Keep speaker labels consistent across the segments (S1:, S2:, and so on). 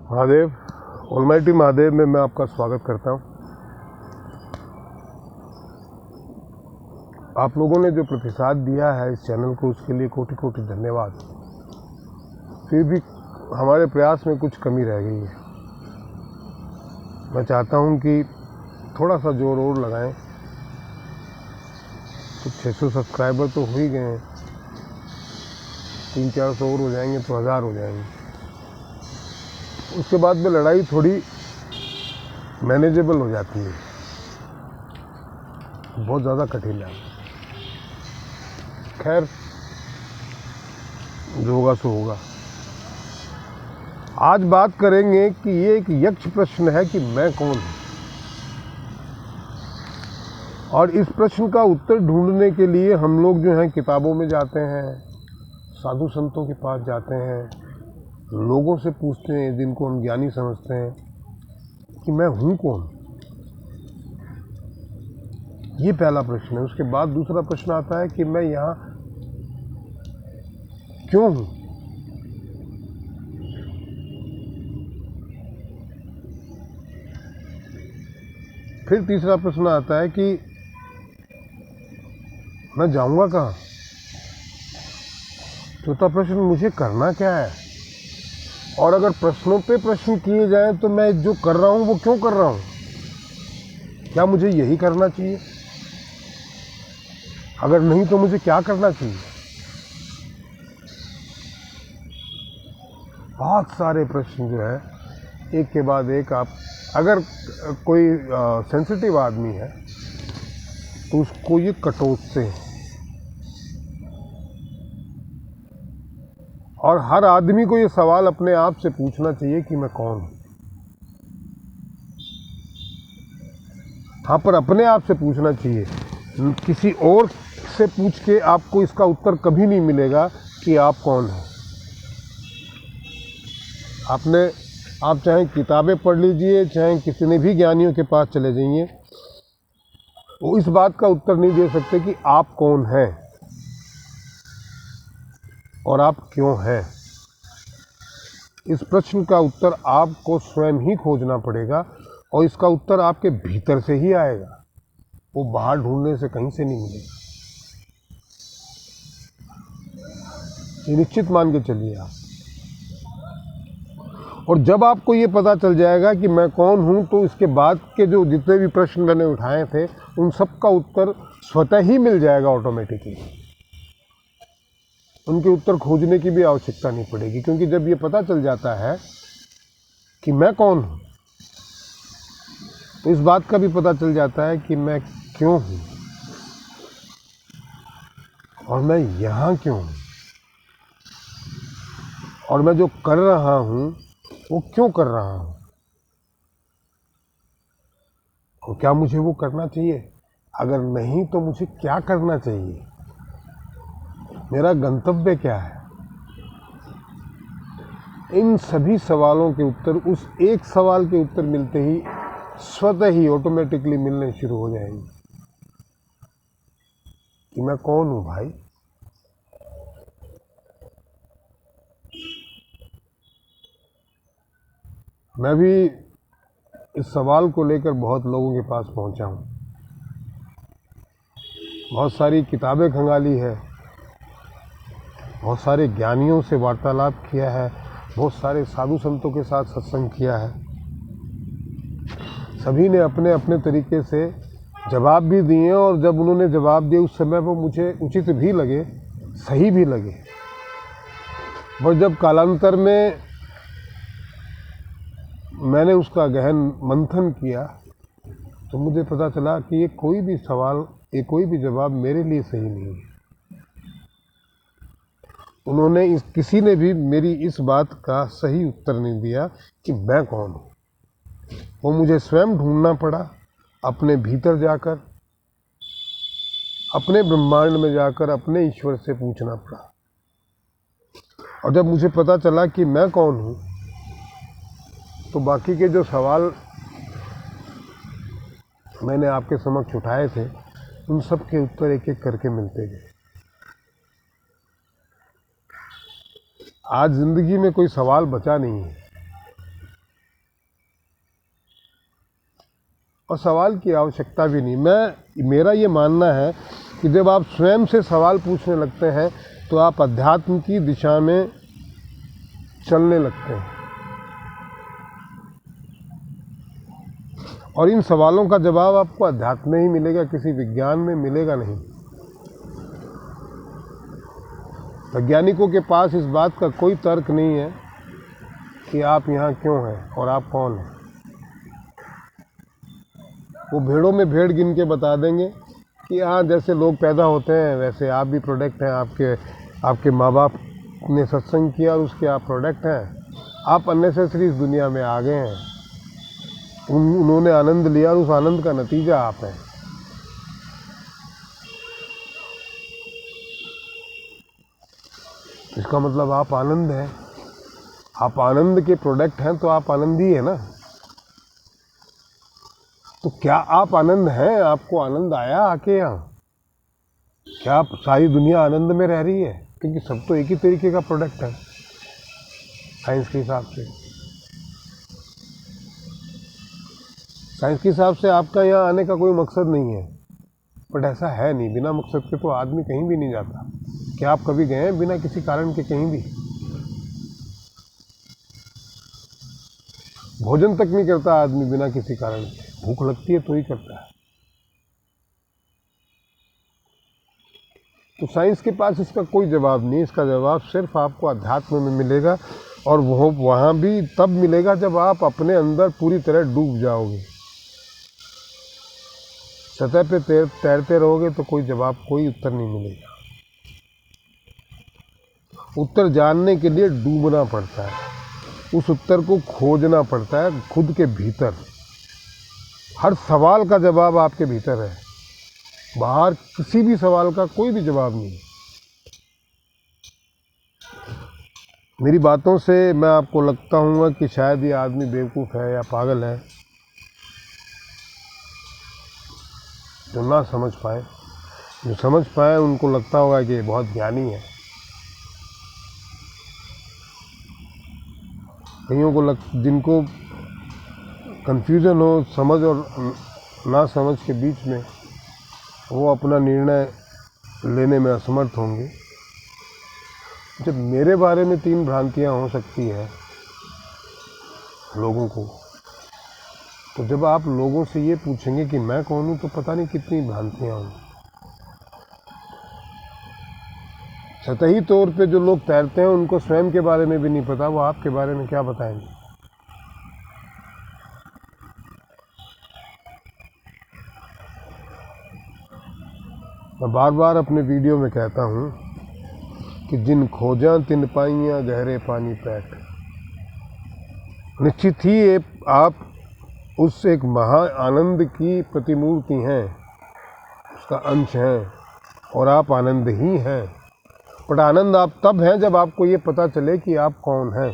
S1: Mahadev, almighty Mahadev में मैं आपका स्वागत करता हूं। आप लोगों ने जो प्रतिसाद दिया है इस चैनल को, उसके लिए कोटि कोटि धन्यवाद। फिर भी हमारे प्रयास में कुछ कमी रह गई है। मैं चाहता हूं कि थोड़ा सा जोर और लगाएं। कुछ 600 सब्सक्राइबर तो हो ही गए हैं, 300-400 और हो जाएंगे तो 1000 हो जाएंगे। उसके बाद में लड़ाई थोड़ी मैनेजेबल हो जाती है, बहुत ज़्यादा कठिन है। खैर, जो होगा सो होगा। आज बात करेंगे कि ये एक यक्ष प्रश्न है कि मैं कौन हूँ, और इस प्रश्न का उत्तर ढूंढने के लिए हम लोग जो हैं किताबों में जाते हैं, साधु संतों के पास जाते हैं, लोगों से पूछते हैं जिनको हम ज्ञानी समझते हैं कि मैं हूँ कौन। ये पहला प्रश्न है। उसके बाद दूसरा प्रश्न आता है कि मैं यहाँ क्यों हूँ। फिर तीसरा प्रश्न आता है कि मैं जाऊँगा कहाँ। चौथा प्रश्न, मुझे करना क्या है। और अगर प्रश्नों पे प्रश्न किए जाएं तो मैं जो कर रहा हूँ वो क्यों कर रहा हूँ, क्या मुझे यही करना चाहिए, अगर नहीं तो मुझे क्या करना चाहिए। बहुत सारे प्रश्न जो है एक के बाद एक। आप अगर कोई सेंसिटिव आदमी है तो उसको ये कटोसते हैं, और हर आदमी को ये सवाल अपने आप से पूछना चाहिए कि मैं कौन हूँ। हाँ, पर अपने आप से पूछना चाहिए। किसी और से पूछ के आपको इसका उत्तर कभी नहीं मिलेगा कि आप कौन हैं। आप चाहे किताबें पढ़ लीजिए, चाहे किसी भी ज्ञानियों के पास चले जाइए, वो इस बात का उत्तर नहीं दे सकते कि आप कौन हैं और आप क्यों हैं। इस प्रश्न का उत्तर आपको स्वयं ही खोजना पड़ेगा, और इसका उत्तर आपके भीतर से ही आएगा, वो बाहर ढूंढने से कहीं से नहीं मिलेगा। ये निश्चित मान के चलिए आप। और जब आपको ये पता चल जाएगा कि मैं कौन हूँ, तो इसके बाद के जो जितने भी प्रश्न मैंने उठाए थे उन सब का उत्तर स्वतः ही मिल जाएगा ऑटोमेटिकली। उनके उत्तर खोजने की भी आवश्यकता नहीं पड़ेगी, क्योंकि जब ये पता चल जाता है कि मैं कौन हूँ तो इस बात का भी पता चल जाता है कि मैं क्यों हूँ और मैं यहाँ क्यों हूँ, और मैं जो कर रहा हूँ वो क्यों कर रहा हूँ, और क्या मुझे वो करना चाहिए। अगर नहीं तो मुझे क्या करना चाहिए, मेरा गंतव्य क्या है। इन सभी सवालों के उत्तर उस एक सवाल के उत्तर मिलते ही स्वतः ही ऑटोमेटिकली मिलने शुरू हो जाएंगे कि मैं कौन हूँ भाई। मैं भी इस सवाल को लेकर बहुत लोगों के पास पहुंचा हूं, बहुत सारी किताबें खंगाली है, बहुत सारे ज्ञानियों से वार्तालाप किया है, बहुत सारे साधु संतों के साथ सत्संग किया है। सभी ने अपने अपने तरीके से जवाब भी दिए, और जब उन्होंने जवाब दिए उस समय वो मुझे उचित भी लगे, सही भी लगे। और जब कालांतर में मैंने उसका गहन मंथन किया तो मुझे पता चला कि ये कोई भी सवाल, ये कोई भी जवाब मेरे लिए सही नहीं है। किसी ने भी मेरी इस बात का सही उत्तर नहीं दिया कि मैं कौन हूँ। वो मुझे स्वयं ढूंढना पड़ा, अपने भीतर जाकर, अपने ब्रह्मांड में जाकर, अपने ईश्वर से पूछना पड़ा। और जब मुझे पता चला कि मैं कौन हूँ, तो बाकी के जो सवाल मैंने आपके समक्ष उठाए थे उन सब के उत्तर एक एक करके मिलते गए। आज जिंदगी में कोई सवाल बचा नहीं है। और सवाल की आवश्यकता भी नहीं। मेरा ये मानना है कि जब आप स्वयं से सवाल पूछने लगते हैं तो आप अध्यात्म की दिशा में चलने लगते हैं, और इन सवालों का जवाब आपको अध्यात्म में ही मिलेगा, किसी विज्ञान में मिलेगा नहीं। वैज्ञानिकों के पास इस बात का कोई तर्क नहीं है कि आप यहाँ क्यों हैं और आप कौन हैं। वो भेड़ों में भेड़ गिन के बता देंगे कि हाँ, जैसे लोग पैदा होते हैं वैसे आप भी प्रोडक्ट हैं, आपके माँ बाप ने सत्संग किया और उसके आप प्रोडक्ट हैं। आप अननेसेसरी इस दुनिया में आ गए हैं, उन्होंने आनंद लिया और उस आनंद का नतीजा आप हैं। इसका मतलब आप आनंद हैं, आप आनंद के प्रोडक्ट हैं, तो आप आनंदी है ना। तो क्या आप आनंद हैं? आपको आनंद आया आके यहाँ? क्या आप सारी दुनिया आनंद में रह रही है? क्योंकि सब तो एक ही तरीके का प्रोडक्ट है साइंस के हिसाब से। साइंस के हिसाब से आपका यहाँ आने का कोई मकसद नहीं है, बट ऐसा है नहीं। बिना मकसद के तो आदमी कहीं भी नहीं जाता। क्या आप कभी गए हैं बिना किसी कारण के कहीं भी? भोजन तक नहीं करता आदमी बिना किसी कारण के, भूख लगती है तो ही करता है। तो साइंस के पास इसका कोई जवाब नहीं। इसका जवाब सिर्फ आपको अध्यात्म में मिलेगा, और वो वहाँ भी तब मिलेगा जब आप अपने अंदर पूरी तरह डूब जाओगे। सतह पे तैरते रहोगे तो कोई जवाब, कोई उत्तर नहीं मिलेगा। उत्तर जानने के लिए डूबना पड़ता है, उस उत्तर को खोजना पड़ता है खुद के भीतर। हर सवाल का जवाब आपके भीतर है, बाहर किसी भी सवाल का कोई भी जवाब नहीं। मेरी बातों से मैं आपको लगता हूँ कि शायद ये आदमी बेवकूफ़ है या पागल है, जो ना समझ पाए। जो समझ पाए उनको लगता होगा कि ये बहुत ज्ञानी है। कईयों को जिनको कन्फ्यूज़न हो समझ और ना समझ के बीच में, वो अपना निर्णय लेने में असमर्थ होंगे। जब मेरे बारे में 3 भ्रांतियाँ हो सकती है लोगों को, तो जब आप लोगों से ये पूछेंगे कि मैं कौन हूँ, तो पता नहीं कितनी भ्रांतियाँ होंगी। सतही तौर पे जो लोग तैरते हैं उनको स्वयं के बारे में भी नहीं पता, वो आपके बारे में क्या बताएंगे। मैं बार बार अपने वीडियो में कहता हूँ कि जिन खोजा तिन पाइयाँ गहरे पानी पैठ। निश्चित ही आप उस एक महा आनंद की प्रतिमूर्ति हैं, उसका अंश हैं, और आप आनंद ही हैं। बट आनंद आप तब हैं जब आपको ये पता चले कि आप कौन हैं,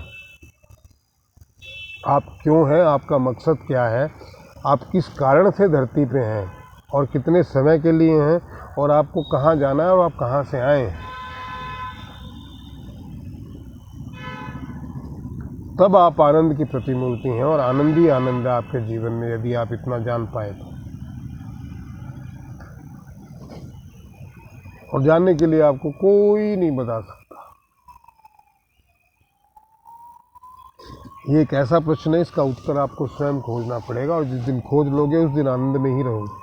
S1: आप क्यों हैं, आपका मकसद क्या है, आप किस कारण से धरती पे हैं और कितने समय के लिए हैं, और आपको कहाँ जाना है और आप कहाँ से आए हैं। तब आप आनंद की प्रतिमूर्ति हैं, और आनंद ही आनंद है आपके जीवन में, यदि आप इतना जान पाए तो। और जानने के लिए आपको कोई नहीं बता सकता। ये एक ऐसा प्रश्न है, इसका उत्तर आपको स्वयं खोजना पड़ेगा, और जिस दिन खोज लोगे उस दिन आनंद में ही रहोगे।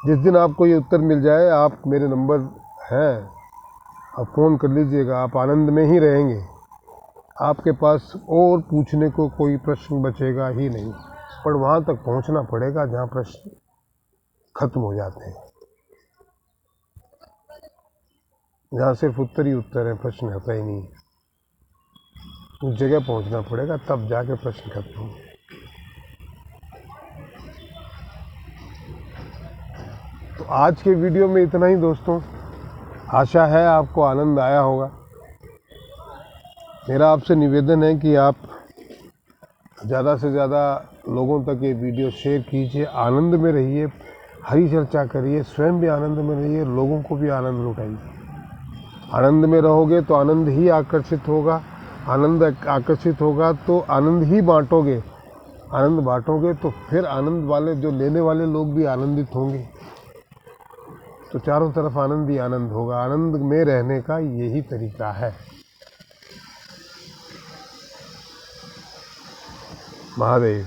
S1: जिस दिन आपको ये उत्तर मिल जाए, आप मेरे नंबर हैं, आप फ़ोन कर लीजिएगा, आप आनंद में ही रहेंगे। आपके पास और पूछने को कोई प्रश्न बचेगा ही नहीं। पर वहाँ तक पहुँचना पड़ेगा जहाँ प्रश्न खत्म हो जाते हैं, जहाँ सिर्फ उत्तर ही उत्तर है, प्रश्न होता ही नहीं है। उस जगह पहुँचना पड़ेगा, तब जाके प्रश्न खत्म होंगे। तो आज के वीडियो में इतना ही दोस्तों। आशा है आपको आनंद आया होगा। मेरा आपसे निवेदन है कि आप ज़्यादा से ज़्यादा लोगों तक ये वीडियो शेयर कीजिए। आनंद में रहिए, हरी चर्चा करिए, स्वयं भी आनंद में रहिए, लोगों को भी आनंद लुटाइए। आनंद में रहोगे तो आनंद ही आकर्षित होगा, आनंद आकर्षित होगा तो आनंद ही बांटोगे। आनंद बांटोगे तो फिर आनंद वाले जो लेने वाले लोग भी आनंदित होंगे, तो चारों तरफ आनंद ही आनंद होगा। आनंद में रहने का यही तरीका है। महादेव।